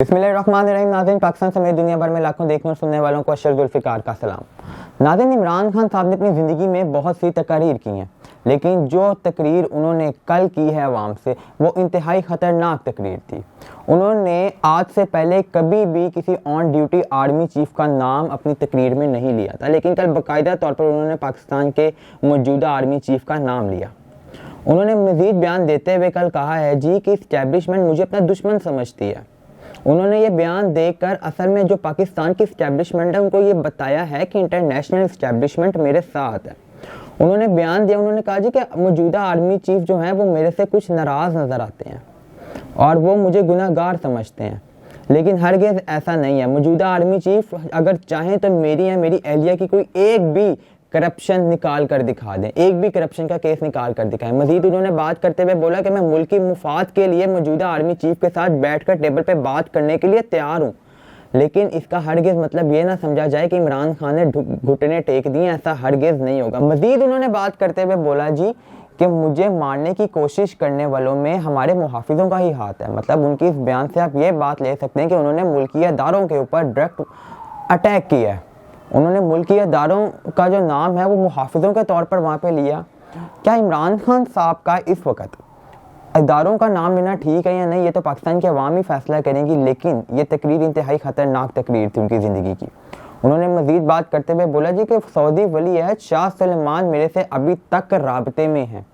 बिस्मिल्लाहिर्रहमानिर्रहीम। नाज़रीन, पाकिस्तान समेत दुनिया भर में लाखों देखने और सुनने वालों को अशरफ जुल्फ़िकार का सलाम। नाज़रीन, इमरान खान साहब ने अपनी ज़िंदगी में बहुत सी तकारीर की हैं, लेकिन जो तकरीर उन्होंने कल की है अवाम से, वो इंतहाई ख़तरनाक तकरीर थी। उन्होंने आज से पहले कभी भी किसी ऑन ड्यूटी आर्मी चीफ़ का नाम अपनी तकरीर में नहीं लिया था, लेकिन कल बाकायदा तौर पर उन्होंने पाकिस्तान के मौजूदा आर्मी चीफ़ का नाम लिया। उन्होंने मज़ीद बयान देते हुए कल कहा है जी कि इस्टेब्लिशमेंट मुझे अपना दुश्मन समझती है। उन्होंने ये बयान देकर असल में जो पाकिस्तान की इस्टेब्लिशमेंट है उनको ये बताया है कि इंटरनेशनल इस्टेब्लिशमेंट मेरे साथ है। उन्होंने बयान दिया, उन्होंने कहा जी कि मौजूदा आर्मी चीफ जो हैं वो मेरे से कुछ नाराज़ नज़र आते हैं और वो मुझे गुनहगार समझते हैं, लेकिन हरगिज़ ऐसा नहीं है। मौजूदा आर्मी चीफ अगर चाहें तो मेरी या मेरी एहलिया की कोई एक भी करप्शन निकाल कर दिखा दें, एक भी करप्शन का केस निकाल कर दिखाएं। मजीद उन्होंने बात करते हुए बोला कि मैं मुल्की मुफाद के लिए मौजूदा आर्मी चीफ के साथ बैठकर टेबल पे बात करने के लिए तैयार हूँ, लेकिन इसका हरगिज़ मतलब ये ना समझा जाए कि इमरान खान ने घुटने टेक दिए, ऐसा हरगिज़ नहीं होगा। मजीद उन्होंने बात करते हुए बोला जी कि मुझे मारने की कोशिश करने वालों में हमारे मुहाफिजों का ही हाथ है। मतलब उनकी इस बयान से आप ये बात ले सकते हैं कि उन्होंने मुल्की अदारों के ऊपर डायरेक्ट अटैक किया है। उन्होंने मुल्की अदारों का जो नाम है वो मुहाफिजों के तौर पर वहाँ पे लिया। क्या इमरान खान साहब का इस वक्त अदारों का नाम लेना ठीक है या नहीं, ये तो पाकिस्तान की अवाम ही फैसला करेंगी, लेकिन ये तकरीर इंतहाई ख़तरनाक तकरीर थी उनकी ज़िंदगी की। उन्होंने मज़ीद बात करते हुए बोला जी कि सऊदी वली अहद शाह सलमान मेरे से अभी तक राबते में हैं।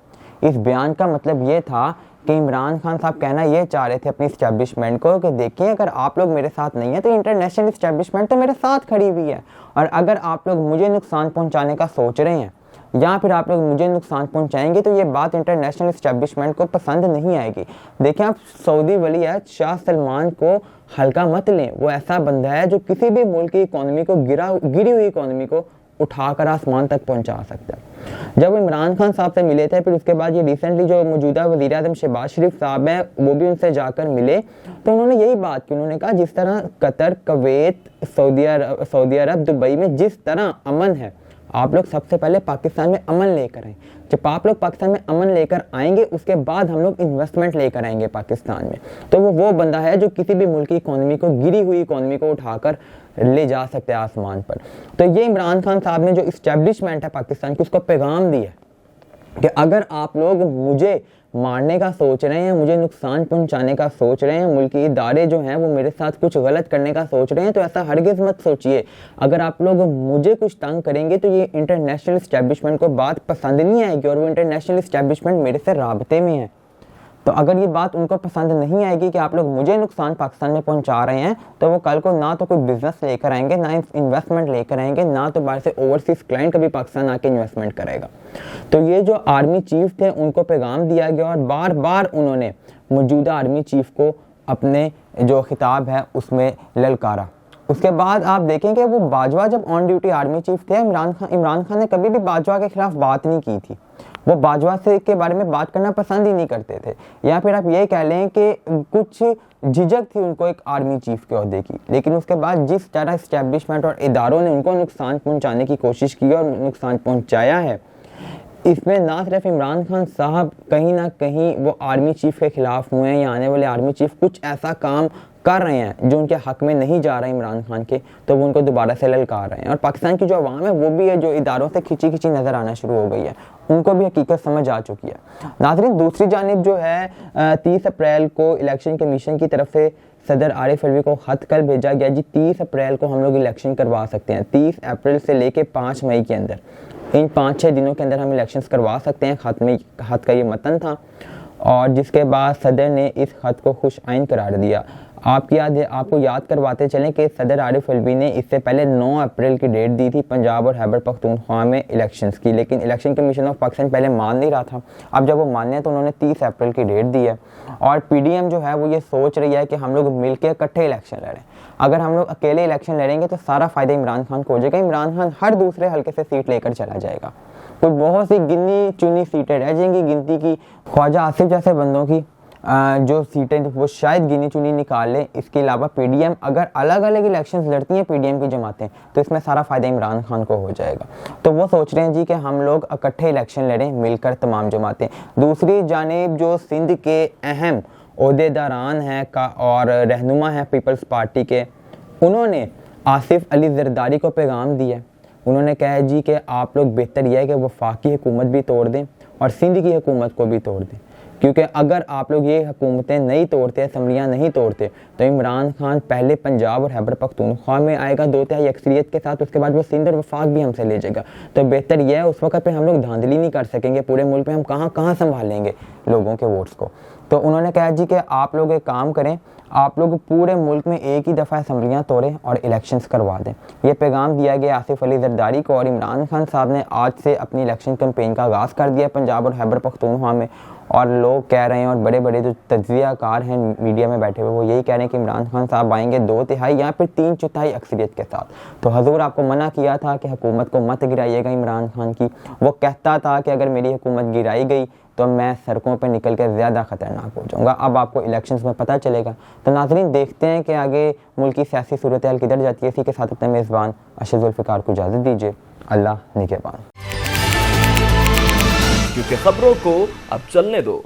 इस बयान का मतलब ये था कि इमरान खान साहब कहना ये चाह रहे थे अपनी इस्टेब्लिशमेंट को कि देखिए अगर आप लोग मेरे साथ नहीं है तो इंटरनेशनल इस्टेब्लिशमेंट तो मेरे साथ खड़ी हुई है, और अगर आप लोग मुझे नुकसान पहुंचाने का सोच रहे हैं या फिर आप लोग मुझे नुकसान पहुंचाएंगे तो ये बात इंटरनेशनल इस्टेब्लिशमेंट को पसंद नहीं आएगी। देखें, आप सऊदी वली अहद शाह सलमान को हल्का मत लें। वो ऐसा बंदा है जो किसी भी मुल्क की इकॉनमी को गिरी हुई इकॉनमी को उठाकर आसमान तक पहुंचा सकता है। जब इमरान खान साहब से मिले थे, फिर उसके बाद ये रिसेंटली जो मौजूदा वज़ीर आज़म शहबाज शरीफ साहब हैं वो भी उनसे जाकर मिले, तो उन्होंने यही बात की। उन्होंने कहा जिस तरह कतर, कुवैत, सऊदी अरब, दुबई में जिस तरह अमन है, आप लोग सबसे पहले पाकिस्तान में अमन लेकर आए। जब आप लोग पाकिस्तान में अमन लेकर आएंगे उसके बाद हम लोग इन्वेस्टमेंट लेकर आएंगे पाकिस्तान में। तो वो बंदा है जो किसी भी मुल्क की इकॉनमी को, गिरी हुई इकॉनमी को उठाकर ले जा सकते हैं आसमान पर। तो ये इमरान खान साहब ने जो इस्टेब्लिशमेंट है पाकिस्तान की उसको पैगाम दिया कि अगर आप लोग मुझे मारने का सोच रहे हैं, मुझे नुकसान पहुंचाने का सोच रहे हैं, मुल्की इदारे जो हैं वो मेरे साथ कुछ गलत करने का सोच रहे हैं, तो ऐसा हरगिज़ मत सोचिए। अगर आप लोग मुझे कुछ तंग करेंगे तो ये इंटरनेशनल इस्टेब्लिशमेंट को बात पसंद नहीं आएगी, और वो इंटरनेशनल इस्टेब्लिशमेंट मेरे से राबते में है। तो अगर ये बात उनको पसंद नहीं आएगी कि आप लोग मुझे नुकसान पाकिस्तान में पहुंचा रहे हैं, तो वो कल को ना तो कोई बिजनेस लेकर आएंगे, ना इन्वेस्टमेंट लेकर आएंगे, ना तो बाहर से ओवरसीज क्लाइंट कभी पाकिस्तान आके इन्वेस्टमेंट करेगा। तो ये जो आर्मी चीफ थे उनको पैगाम दिया गया और बार बार उन्होंने मौजूदा आर्मी चीफ को अपने जो खिताब है उसमें ललकारा। उसके बाद आप देखें कि वो बाजवा जब ऑन ड्यूटी आर्मी चीफ थे, इमरान खान ने कभी भी बाजवा के खिलाफ बात नहीं की थी। वो बाजवा से के बारे में बात करना पसंद ही नहीं करते थे, या फिर आप ये कह लें कि कुछ झिझक थी उनको एक आर्मी चीफ के ओहदे की। लेकिन उसके बाद जिस तरह इस्टेब्लिशमेंट और इदारों ने उनको नुकसान पहुंचाने की कोशिश की और नुकसान पहुंचाया है, इसमें ना सिर्फ इमरान खान साहब कहीं ना कहीं वो आर्मी चीफ के खिलाफ हुए हैं या आने वाले आर्मी चीफ कुछ ऐसा काम कर रहे हैं जो उनके हक में नहीं जा रहा है इमरान खान के, तो वो उनको दोबारा से ललकार रहे हैं। और पाकिस्तान की जो अवाम है वो भी है जो इदारों से खिंची खिंची नज़र आना शुरू हो गई है, उनको भी हकीकत समझ आ चुकी है। नाज़रीन, दूसरी जानिब जो है 30 अप्रैल को इलेक्शन कमीशन की तरफ से सदर आरिफ अलवी को खत कल भेजा गया जी 30 अप्रैल को हम लोग इलेक्शन करवा सकते हैं। 30 अप्रैल से लेके 5 मई के अंदर, इन 5-6 दिनों के अंदर हम इलेक्शंस करवा सकते हैं। खत का ये मतन था, और जिसके बाद सदर ने इस खत को खुश आइन करार दिया। आपको याद करवाते चलें कि सदर आरिफ अलवी ने इससे पहले 9 अप्रैल की डेट दी थी पंजाब और खैबर पख्तूनख्वा में इलेक्शंस की, लेकिन इलेक्शन कमीशन ऑफ पाकिस्तान पहले मान नहीं रहा था। अब जब वो माने तो उन्होंने 30 अप्रैल की डेट दी है, और पीडीएम जो है वो ये सोच रही है कि हम लोग मिलकर इकट्ठे इलेक्शन लड़ें। अगर हम लोग अकेले इलेक्शन लड़ेंगे तो सारा फ़ायदा इमरान खान को हो जाएगा। इमरान खान हर दूसरे हल्के से सीट लेकर चला जाएगा। कोई बहुत सी गिनी चुनी सीटें रह जाएंगी गिनती की, ख्वाजा आसिफ जैसे बंदों की जो सीटें वो शायद गिनी चुनी निकाल लें। इसके अलावा पीडीएम अगर अलग अलग इलेक्शंस लड़ती हैं पीडीएम की जमातें, तो इसमें सारा फ़ायदा इमरान खान को हो जाएगा। तो वो सोच रहे हैं जी कि हम लोग इकट्ठे इलेक्शन लड़ें मिलकर तमाम जमातें। दूसरी जानिब जो सिंध के अहम عہدیداران ہیں اور رہنما ہیں پیپلز پارٹی کے، انہوں نے آصف علی زرداری کو پیغام دیا ہے۔ انہوں نے کہا جی کہ آپ لوگ بہتر یہ ہے کہ وفاقی حکومت بھی توڑ دیں اور سندھ کی حکومت کو بھی توڑ دیں، کیونکہ اگر آپ لوگ یہ حکومتیں نہیں توڑتے، اسمبلیاں نہیں توڑتے، تو عمران خان پہلے پنجاب اور خیبر پختونخوا میں آئے گا 2/3 اکثریت کے ساتھ، اس کے بعد وہ سندھ اور وفاق بھی ہم سے لے جائے گا۔ تو بہتر یہ ہے، اس وقت پہ ہم لوگ دھاندلی نہیں کر سکیں گے، پورے ملک میں ہم کہاں سنبھالیں گے لوگوں کے ووٹس کو۔ تو انہوں نے کہا جی کہ آپ لوگ ایک کام کریں، آپ لوگ پورے ملک میں ایک ہی دفعہ اسمبلیاں توڑیں اور الیکشنز کروا دیں۔ یہ پیغام دیا گیا آصف علی زرداری کو، اور عمران خان صاحب نے آج سے اپنی الیکشن کمپین کا آغاز کر دیا پنجاب اور خیبر پختونخوا میں، اور لوگ کہہ رہے ہیں، اور بڑے بڑے جو تجزیہ کار ہیں میڈیا میں بیٹھے ہوئے وہ یہی کہہ رہے ہیں کہ عمران خان صاحب آئیں گے 2/3 یا پھر 3/4 اکثریت کے ساتھ۔ تو حضور آپ کو منع کیا تھا کہ حکومت کو مت گرائیے گا عمران خان کی، وہ کہتا تھا کہ اگر میری حکومت گرائی گئی تو میں سڑکوں پہ نکل کے زیادہ خطرناک ہو جاؤں گا۔ اب آپ کو الیکشنز میں پتہ چلے گا۔ تو ناظرین دیکھتے ہیں کہ آگے ملک کی سیاسی صورتحال کدھر جاتی ہے۔ اسی کے ساتھ اپنے میزبان ارشد ذوالفقار کو اجازت دیجیے۔ اللہ نگہبان۔ کیونکہ خبروں کو اب چلنے دو۔